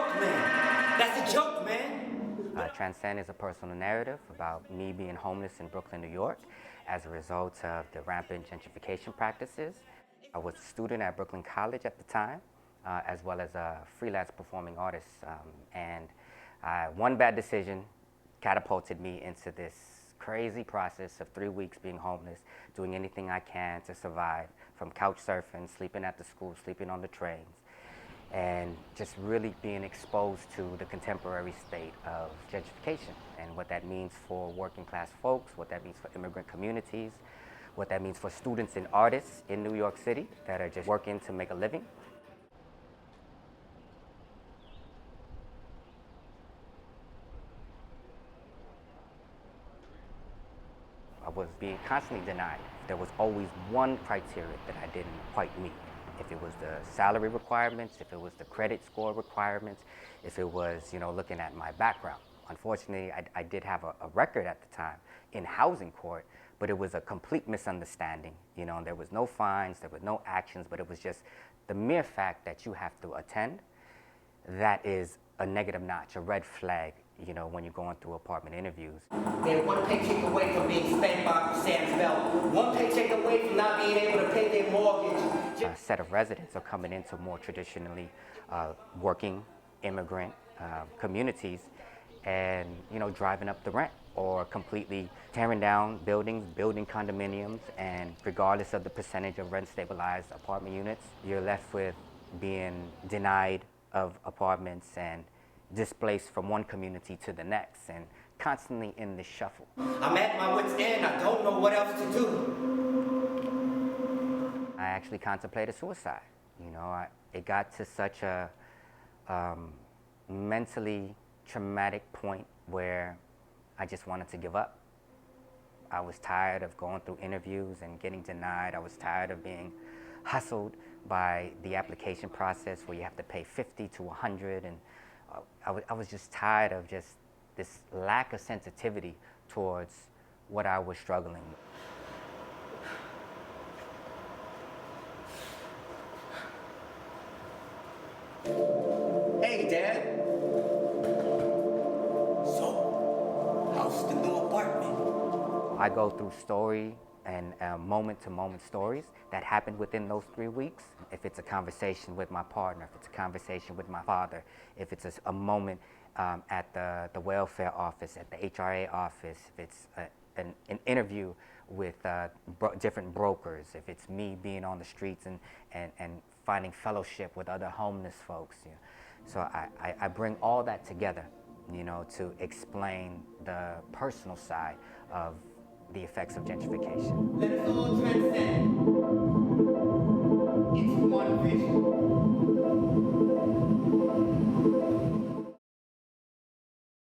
joke, man. That's a joke, man. Transcend is a personal narrative about me being homeless in Brooklyn, New York, as a result of the rampant gentrification practices. I was a student at Brooklyn College at the time, as well as a freelance performing artist. And one bad decision catapulted me into this crazy process of 3 weeks being homeless, doing anything I can to survive, from couch surfing, sleeping at the school, sleeping on the trains, and just really being exposed to the contemporary state of gentrification and what that means for working class folks, what that means for immigrant communities, what that means for students and artists in New York City that are just working to make a living. I was being constantly denied. There was always one criteria that I didn't quite meet. If it was the salary requirements, if it was the credit score requirements, if it was, looking at my background. Unfortunately, I did have a record at the time in housing court, but it was a complete misunderstanding. There was no fines, there were no actions, but it was just the mere fact that you have to attend. That is a negative notch, a red flag, when you're going through apartment interviews. They're one paycheck away from being spanked by Sam's Belt, one paycheck away from not being able to pay their mortgage. A set of residents are coming into more traditionally working immigrant communities and, driving up the rent or completely tearing down buildings, building condominiums, and regardless of the percentage of rent stabilized apartment units, you're left with being denied of apartments and displaced from one community to the next and constantly in this shuffle. I'm at my wit's end. I don't know what else to do. I actually contemplated suicide. It got to such a mentally traumatic point where I just wanted to give up. I was tired of going through interviews and getting denied. I was tired of being hustled by the application process where you have to pay 50 to 100, and I was just tired of just this lack of sensitivity towards what I was struggling with. Hey, Dad. So, how's the new apartment? I go through story and moment-to-moment stories that happened within those 3 weeks. If it's a conversation with my partner, if it's a conversation with my father, if it's a moment at the welfare office, at the HRA office, if it's an interview with different brokers, if it's me being on the streets and finding fellowship with other homeless folks. So I bring all that together, to explain the personal side of the effects of gentrification. Let us all transcend.